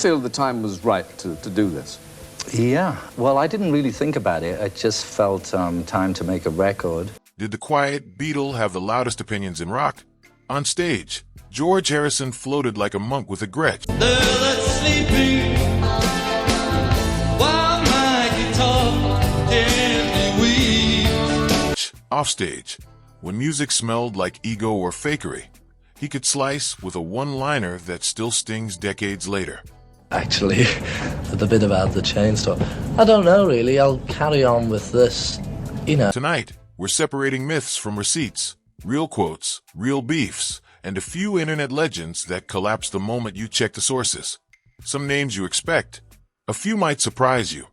feel the time was right to do this? Yeah, well, I didn't really think about it. I just felt time to make a record. Did the quiet Beatle have the loudest opinions in rock? On stage, George Harrison floated like a monk with a Gretsch. Offstage, when music smelled like ego or fakery, he could slice with a one-liner that still stings decades later. Actually, the bit about the chain store, I don't know really. I'll carry on with this, you know. Tonight, we're separating myths from receipts, real quotes, real beefs, and a few internet legends that collapse the moment you check the sources. Some names you expect, a few might surprise you,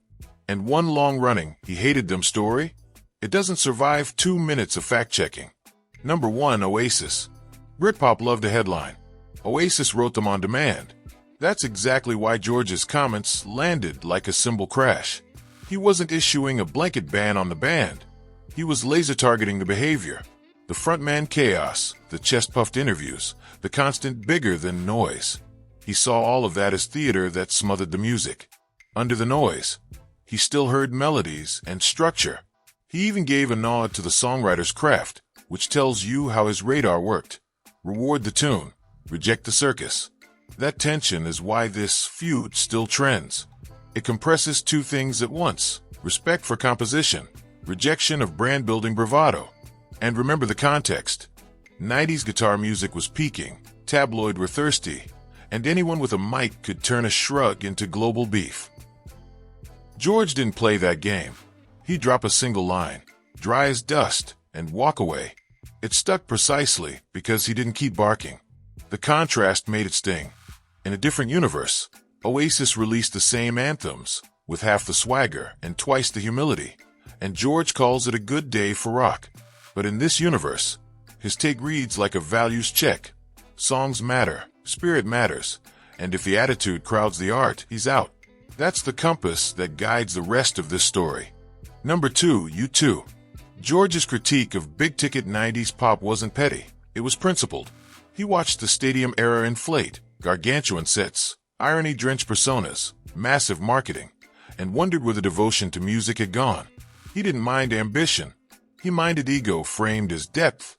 and one long-running, he hated them story, it doesn't survive 2 minutes of fact-checking. Number 1, Oasis. Britpop loved a headline. Oasis wrote them on demand. That's exactly why George's comments landed like a cymbal crash. He wasn't issuing a blanket ban on the band. He was laser-targeting the behavior, the frontman chaos, the chest-puffed interviews, the constant bigger-than noise. He saw all of that as theater that smothered the music. Under the noise, he still heard melodies and structure. He even gave a nod to the songwriter's craft, which tells you how his radar worked. Reward the tune, reject the circus. That tension is why this feud still trends. It compresses two things at once: respect for composition, rejection of brand-building bravado. And remember the context. 90s guitar music was peaking, tabloid were thirsty, and anyone with a mic could turn a shrug into global beef. George didn't play that game. He'd drop a single line, dry as dust, and walk away. It stuck precisely because he didn't keep barking. The contrast made it sting. In a different universe, Oasis released the same anthems, with half the swagger and twice the humility, and George calls it a good day for rock. But in this universe, his take reads like a values check. Songs matter, spirit matters, and if the attitude crowds the art, he's out. That's the compass that guides the rest of this story. Number 2, U2. George's critique of big-ticket 90s pop wasn't petty. It was principled. He watched the stadium era inflate, gargantuan sets, irony-drenched personas, massive marketing, and wondered where the devotion to music had gone. He didn't mind ambition. He minded ego framed as depth.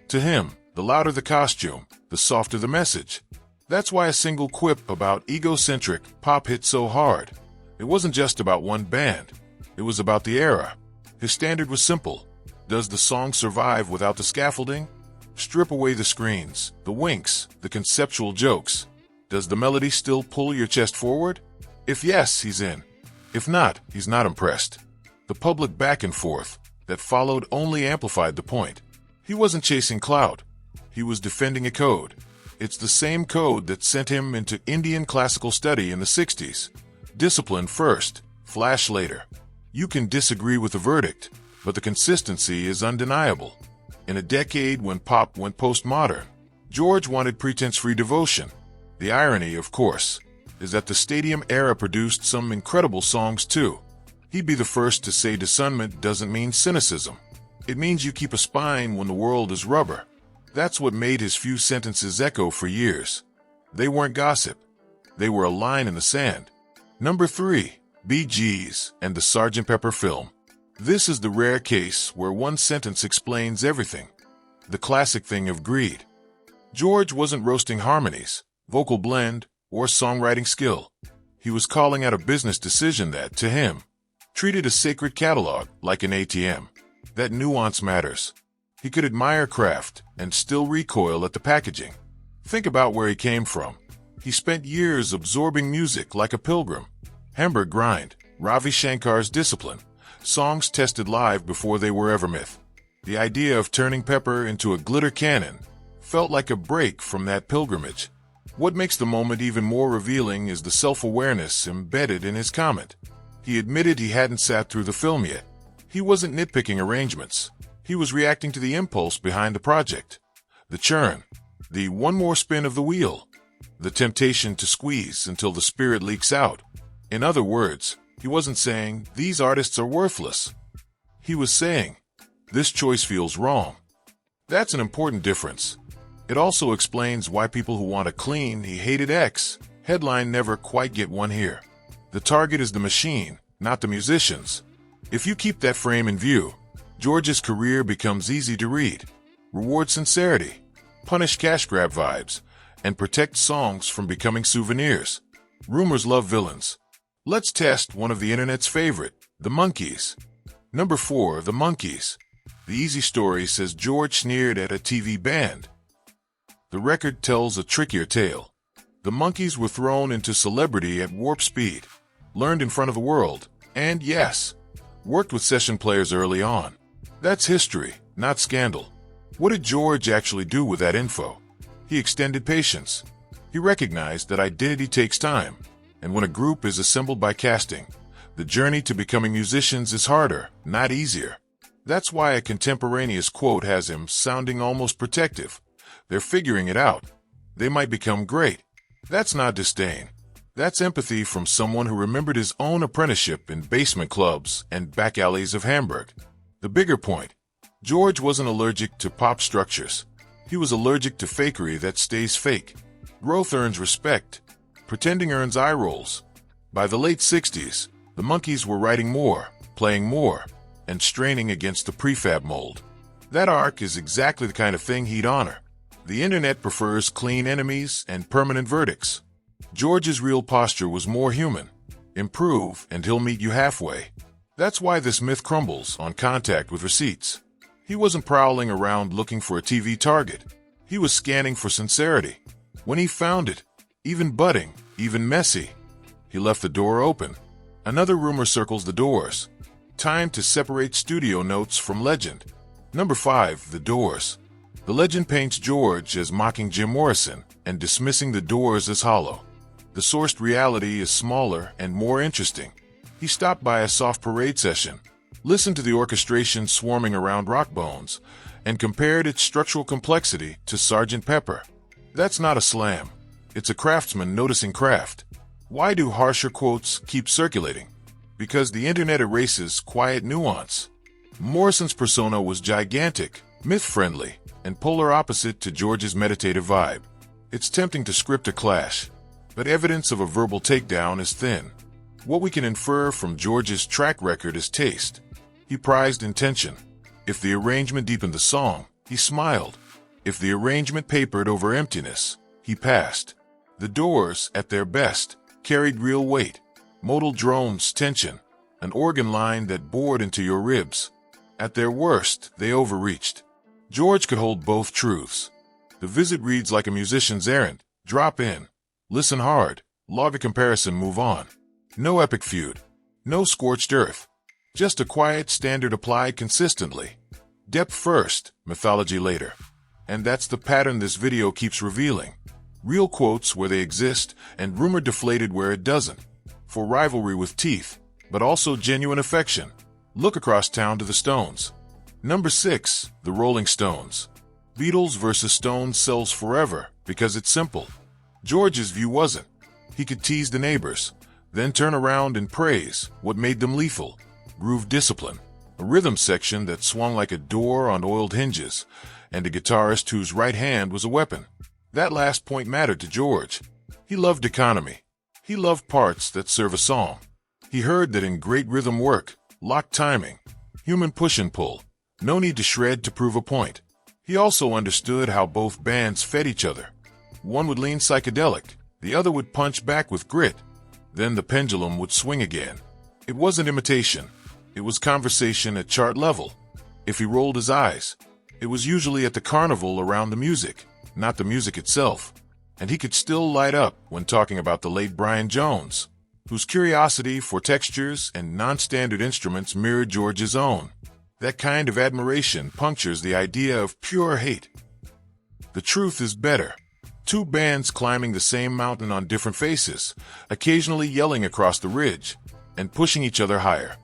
To him, the louder the costume, the softer the message. That's why a single quip about egocentric pop hit so hard. It wasn't just about one band. It was about the era. His standard was simple. Does the song survive without the scaffolding? Strip away the screens, the winks, the conceptual jokes. Does the melody still pull your chest forward? If yes, he's in. If not, he's not impressed. The public back and forth that followed only amplified the point. He wasn't chasing clout. He was defending a code. It's the same code that sent him into Indian classical study in the 60s. Discipline first, flash later. You can disagree with the verdict, but the consistency is undeniable. In a decade when pop went postmodern, George wanted pretense-free devotion. The irony, of course, is that the stadium era produced some incredible songs too. He'd be the first to say discernment doesn't mean cynicism. It means you keep a spine when the world is rubber. That's what made his few sentences echo for years. They weren't gossip. They were a line in the sand. Number 3. Bee Gees and the Sgt. Pepper film. This is the rare case where one sentence explains everything. The classic thing of greed. George wasn't roasting harmonies, vocal blend, or songwriting skill. He was calling out a business decision that, to him, treated a sacred catalog like an ATM. That nuance matters. He could admire craft and still recoil at the packaging. Think about where he came from. He spent years absorbing music like a pilgrim. Hamburg Grind, Ravi Shankar's Discipline, songs tested live before they were ever myth. The idea of turning Pepper into a glitter cannon felt like a break from that pilgrimage. What makes the moment even more revealing is the self-awareness embedded in his comment. He admitted he hadn't sat through the film yet. He wasn't nitpicking arrangements. He was reacting to the impulse behind the project. The churn, the one more spin of the wheel, the temptation to squeeze until the spirit leaks out. In other words, he wasn't saying, these artists are worthless. He was saying, this choice feels wrong. That's an important difference. It also explains why people who want a clean, he hated X Headline never quite get one here. The target is the machine, not the musicians. If you keep that frame in view, George's career becomes easy to read. Reward sincerity, punish cash grab vibes, and protect songs from becoming souvenirs. Rumors love villains. Let's test one of the internet's favorite, the Monkees. Number 4, the Monkees. The easy story says George sneered at a TV band. The record tells a trickier tale. The Monkees were thrown into celebrity at warp speed, learned in front of the world, and yes, worked with session players early on. That's history, not scandal. What did George actually do with that info? He extended patience. He recognized that identity takes time, and when a group is assembled by casting, the journey to becoming musicians is harder, not easier. That's why a contemporaneous quote has him sounding almost protective. They're figuring it out. They might become great. That's not disdain. That's empathy from someone who remembered his own apprenticeship in basement clubs and back alleys of Hamburg. The bigger point, George wasn't allergic to pop structures. He was allergic to fakery that stays fake. Growth earns respect. Pretending earns eye rolls. By the late 60s, the Monkees were writing more, playing more, and straining against the prefab mold. That arc is exactly the kind of thing he'd honor. The internet prefers clean enemies and permanent verdicts. George's real posture was more human. Improve and he'll meet you halfway. That's why this myth crumbles on contact with receipts. He wasn't prowling around looking for a TV target. He was scanning for sincerity. When he found it, even budding, even messy, he left the door open. Another rumor circles the Doors. Time to separate studio notes from legend. Number 5, the Doors. The legend paints George as mocking Jim Morrison and dismissing the Doors as hollow. The sourced reality is smaller and more interesting. He stopped by a soft parade session, listened to the orchestration swarming around Rockbones, and compared its structural complexity to Sgt. Pepper. That's not a slam. It's a craftsman noticing craft. Why do harsher quotes keep circulating? Because the internet erases quiet nuance. Morrison's persona was gigantic, myth-friendly, and polar opposite to George's meditative vibe. It's tempting to script a clash, but evidence of a verbal takedown is thin. What we can infer from George's track record is taste. He prized intention. If the arrangement deepened the song, he smiled. If the arrangement papered over emptiness, he passed. The Doors, at their best, carried real weight. Modal drones, tension, an organ line that bored into your ribs. At their worst, they overreached. George could hold both truths. The visit reads like a musician's errand. Drop in. Listen hard. Log a comparison, move on. No epic feud. No scorched earth. Just a quiet standard applied consistently. Depth first, mythology later. And that's the pattern this video keeps revealing. Real quotes where they exist, and rumor deflated where it doesn't. For rivalry with teeth, but also genuine affection. Look across town to the Stones. Number 6, the Rolling Stones. Beatles versus Stones sells forever because it's simple. George's view wasn't. He could tease the neighbors, then turn around and praise what made them lethal. Groove discipline, a rhythm section that swung like a door on oiled hinges, and a guitarist whose right hand was a weapon. That last point mattered to George. He loved economy. He loved parts that serve a song. He heard that in great rhythm work, locked timing, human push and pull, no need to shred to prove a point. He also understood how both bands fed each other. One would lean psychedelic, the other would punch back with grit. Then the pendulum would swing again. It wasn't imitation. It was conversation at chart level. If he rolled his eyes, it was usually at the carnival around the music, not the music itself. And he could still light up when talking about the late Brian Jones, whose curiosity for textures and non-standard instruments mirrored George's own. That kind of admiration punctures the idea of pure hate. The truth is better. Two bands climbing the same mountain on different faces, occasionally yelling across the ridge, and pushing each other higher.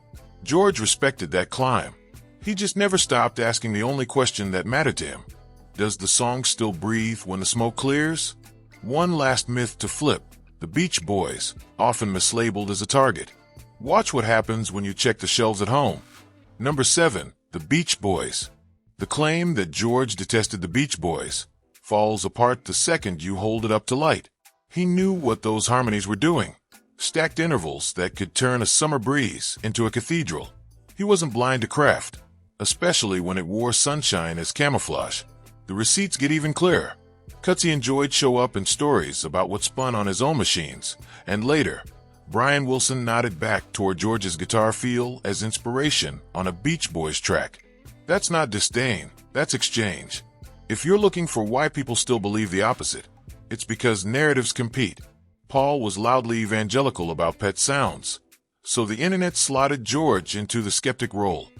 George respected that climb. He just never stopped asking the only question that mattered to him. Does the song still breathe when the smoke clears? One last myth to flip. The Beach Boys, often mislabeled as a target. Watch what happens when you check the shelves at home. Number 7, the Beach Boys. The claim that George detested the Beach Boys falls apart the second you hold it up to light. He knew what those harmonies were doing. Stacked intervals that could turn a summer breeze into a cathedral. He wasn't blind to craft, especially when it wore sunshine as camouflage. The receipts get even clearer. Cuts he enjoyed show up in stories about what spun on his own machines, and later, Brian Wilson nodded back toward George's guitar feel as inspiration on a Beach Boys track. That's not disdain, that's exchange. If you're looking for why people still believe the opposite, it's because narratives compete. Paul was loudly evangelical about pet sounds, so the internet slotted George into the skeptic role.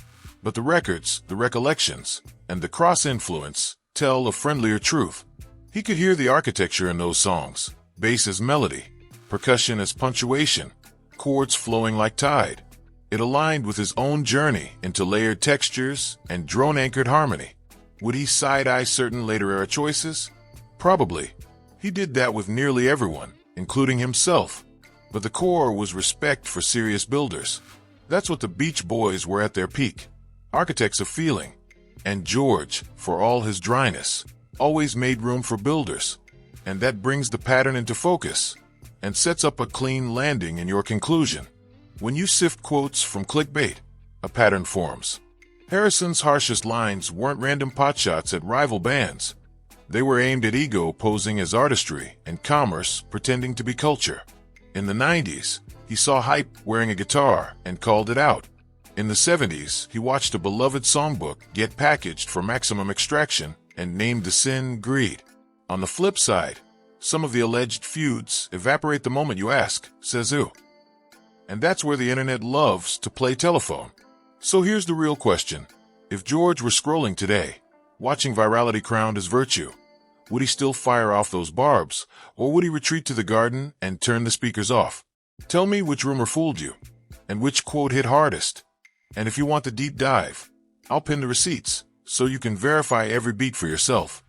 But the records, the recollections, and the cross-influence tell a friendlier truth. He could hear the architecture in those songs, bass as melody, percussion as punctuation, chords flowing like tide. It aligned with his own journey into layered textures and drone-anchored harmony. Would he side-eye certain later-era choices? Probably. He did that with nearly everyone, including himself. But the core was respect for serious builders. That's what the Beach Boys were at their peak. Architects of feeling. And George, for all his dryness, always made room for builders. And that brings the pattern into focus and sets up a clean landing in your conclusion. When you sift quotes from clickbait, a pattern forms. Harrison's harshest lines weren't random potshots at rival bands. They were aimed at ego posing as artistry and commerce pretending to be culture. In the 90s, he saw hype wearing a guitar and called it out. In the 70s, he watched a beloved songbook get packaged for maximum extraction and named the sin greed. On the flip side, some of the alleged feuds evaporate the moment you ask, says who? And that's where the internet loves to play telephone. So here's the real question. If George were scrolling today, watching virality crowned as virtue, would he still fire off those barbs, or would he retreat to the garden and turn the speakers off? Tell me which rumor fooled you, and which quote hit hardest. And if you want the deep dive, I'll pin the receipts, so you can verify every beat for yourself.